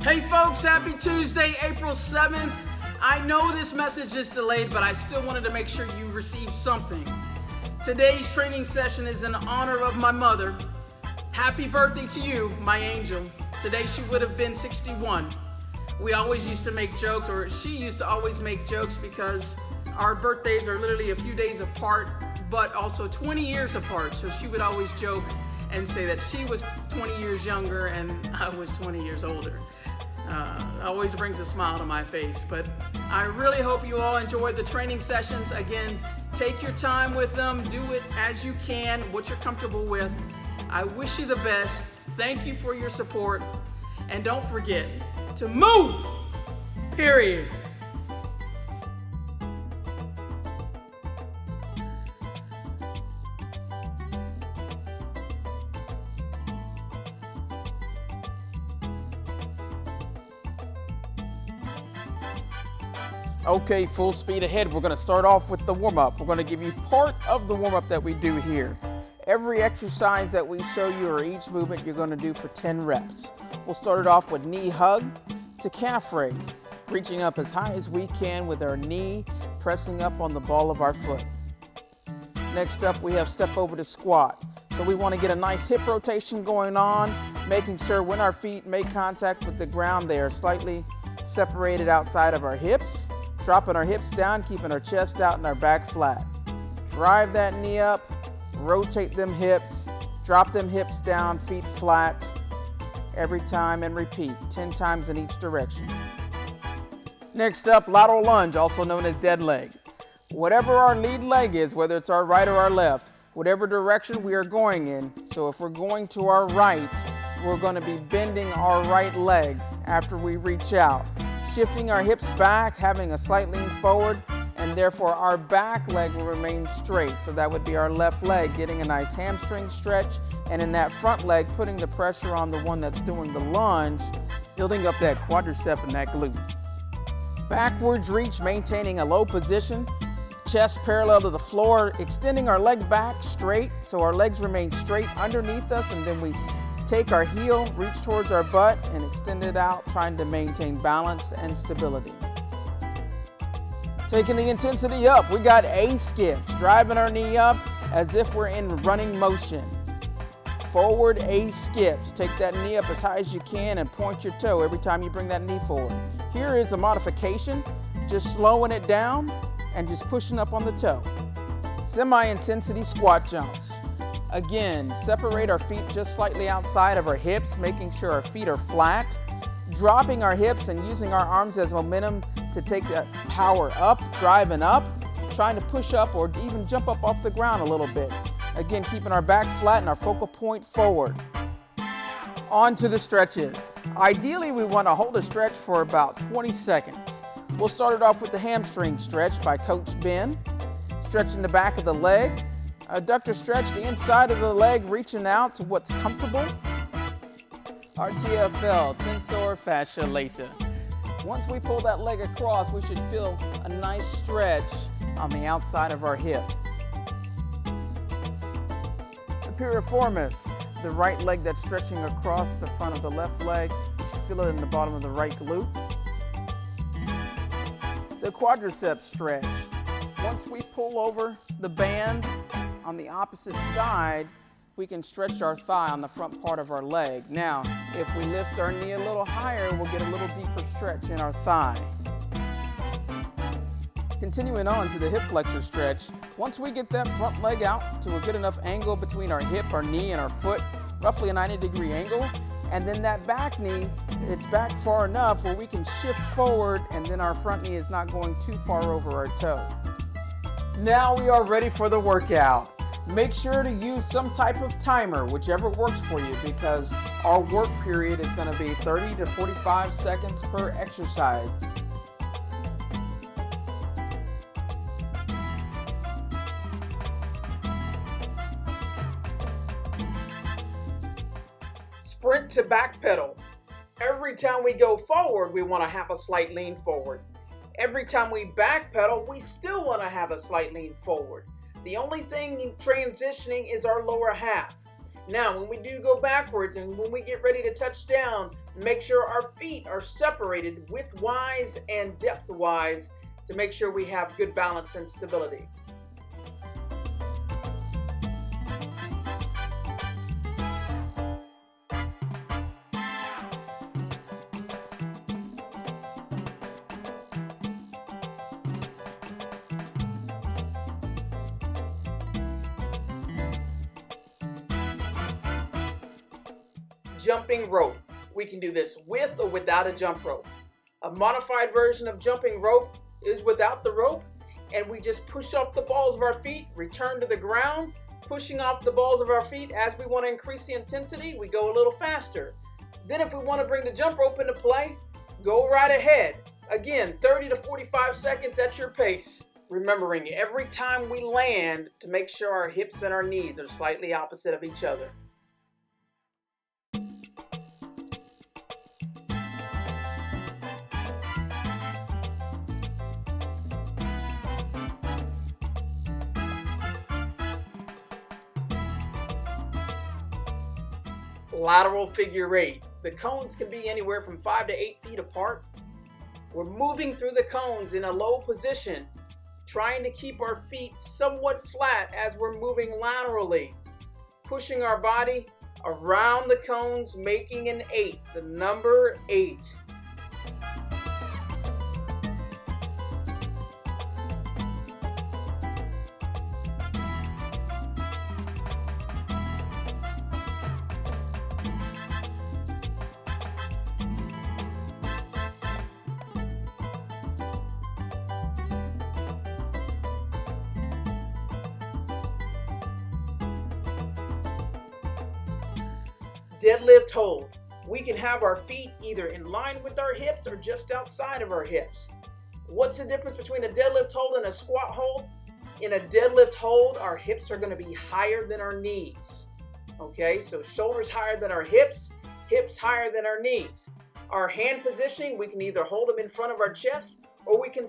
Hey folks, happy Tuesday, April 7th. I know this message is delayed, but I still wanted to make sure you received something. Today's training session is in honor of my mother. Happy birthday to you, my angel. Today she would have been 61. We always used to make jokes, or she used to always make jokes, because our birthdays are literally a few days apart, but also 20 years apart. So she would always joke and say that she was 20 years younger and I was 20 years older. Always brings a smile to my face. But I really hope you all enjoyed the training sessions. Again, take your time with them. Do it as you can, what you're comfortable with. I wish you the best. Thank you for your support. And don't forget to move, period. Okay, full speed ahead. We're going to start off with the warm-up. We're going to give you part of the warm-up that we do here. Every exercise that we show you, or each movement, you're going to do for 10 reps. We'll start it off with knee hug to calf raise, reaching up as high as we can with our knee pressing up on the ball of our foot. Next up, we have step over to squat. So we want to get a nice hip rotation going on, making sure when our feet make contact with the ground, they are slightly separated outside of our hips. Dropping our hips down, keeping our chest out and our back flat. Drive that knee up, rotate them hips, drop them hips down, feet flat, every time, and repeat 10 times in each direction. Next up, lateral lunge, also known as dead leg. Whatever our lead leg is, whether it's our right or our left, whatever direction we are going in, so if we're going to our right, we're going to be bending our right leg after we reach out. Shifting our hips back, having a slight lean forward, and therefore our back leg will remain straight. So that would be our left leg, getting a nice hamstring stretch, and in that front leg, putting the pressure on the one that's doing the lunge, building up that quadricep and that glute. Backwards reach, maintaining a low position, chest parallel to the floor, extending our leg back straight, so our legs remain straight underneath us, and then we take our heel, reach towards our butt, and extend it out, trying to maintain balance and stability. Taking the intensity up, we got A skips, driving our knee up as if we're in running motion. Forward A skips, take that knee up as high as you can and point your toe every time you bring that knee forward. Here is a modification, just slowing it down and just pushing up on the toe. Semi-intensity squat jumps. Again, separate our feet just slightly outside of our hips, making sure our feet are flat, dropping our hips and using our arms as momentum to take that power up, driving up, trying to push up or even jump up off the ground a little bit. Again, keeping our back flat and our focal point forward. On to the stretches. Ideally, we want to hold a stretch for about 20 seconds. We'll start it off with the hamstring stretch by Coach Ben, stretching the back of the leg. Adductor stretch, the inside of the leg, reaching out to what's comfortable. Our TFL, tensor fascia lata. Once we pull that leg across, we should feel a nice stretch on the outside of our hip. The piriformis, the right leg that's stretching across the front of the left leg. You should feel it in the bottom of the right glute. The quadricep stretch. Once we pull over the band on the opposite side, we can stretch our thigh on the front part of our leg. Now, if we lift our knee a little higher, we'll get a little deeper stretch in our thigh. Continuing on to the hip flexor stretch, once we get that front leg out to a good enough angle between our hip, our knee, and our foot, roughly a 90-degree angle, and then that back knee, it's back far enough where we can shift forward, and then our front knee is not going too far over our toe. Now we are ready for the workout. Make sure to use some type of timer, whichever works for you, because our work period is going to be 30 to 45 seconds per exercise. Sprint to back pedal. Every time we go forward, we want to have a slight lean forward. Every time we backpedal, we still want to have a slight lean forward. The only thing in transitioning is our lower half. Now, when we do go backwards and when we get ready to touch down, make sure our feet are separated width-wise and depth-wise to make sure we have good balance and stability. Jumping rope. We can do this with or without a jump rope. A modified version of jumping rope is without the rope, and we just push off the balls of our feet, return to the ground, pushing off the balls of our feet. As we want to increase the intensity, we go a little faster. Then if we want to bring the jump rope into play, go right ahead. Again, 30 to 45 seconds at your pace. Remembering every time we land to make sure our hips and our knees are slightly opposite of each other. Lateral figure eight. The cones can be anywhere from 5 to 8 feet apart. We're moving through the cones in a low position, trying to keep our feet somewhat flat as we're moving laterally, pushing our body around the cones, making an 8, the number 8. Deadlift hold. We can have our feet either in line with our hips or just outside of our hips. What's the difference between a deadlift hold and a squat hold? In a deadlift hold, our hips are going to be higher than our knees. Okay, so shoulders higher than our hips, hips higher than our knees. Our hand positioning, we can either hold them in front of our chest or we can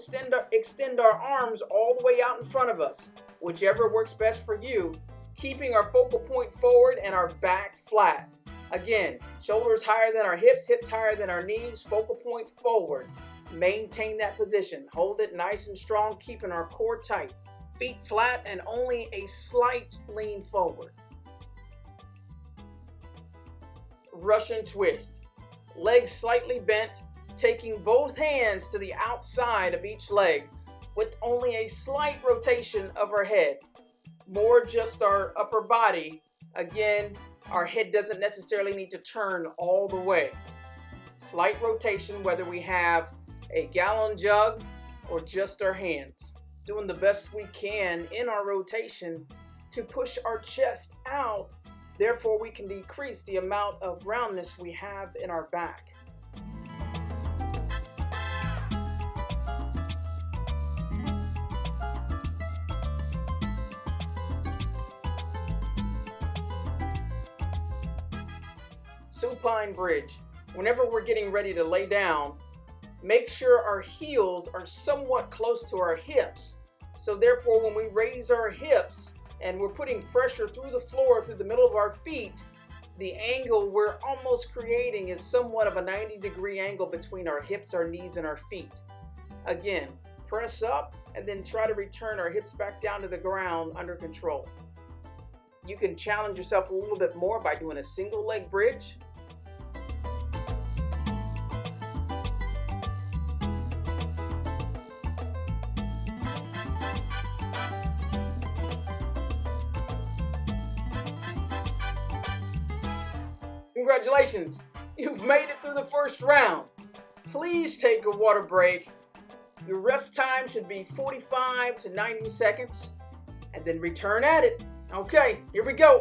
extend our arms all the way out in front of us. Whichever works best for you, keeping our focal point forward and our back flat. Again, shoulders higher than our hips, hips higher than our knees, focal point forward. Maintain that position. Hold it nice and strong, keeping our core tight. Feet flat and only a slight lean forward. Russian twist. Legs slightly bent, taking both hands to the outside of each leg with only a slight rotation of our head. More just our upper body. Again, our head doesn't necessarily need to turn all the way. Slight rotation, whether we have a gallon jug or just our hands. Doing the best we can in our rotation to push our chest out. Therefore, we can decrease the amount of roundness we have in our back. Supine bridge. Whenever we're getting ready to lay down, make sure our heels are somewhat close to our hips. So therefore, when we raise our hips and we're putting pressure through the floor, through the middle of our feet, the angle we're almost creating is somewhat of a 90-degree angle between our hips, our knees, and our feet. Again, press up and then try to return our hips back down to the ground under control. You can challenge yourself a little bit more by doing a single leg bridge. Congratulations, you've made it through the first round. Please take a water break. Your rest time should be 45 to 90 seconds and then return at it. Okay, here we go.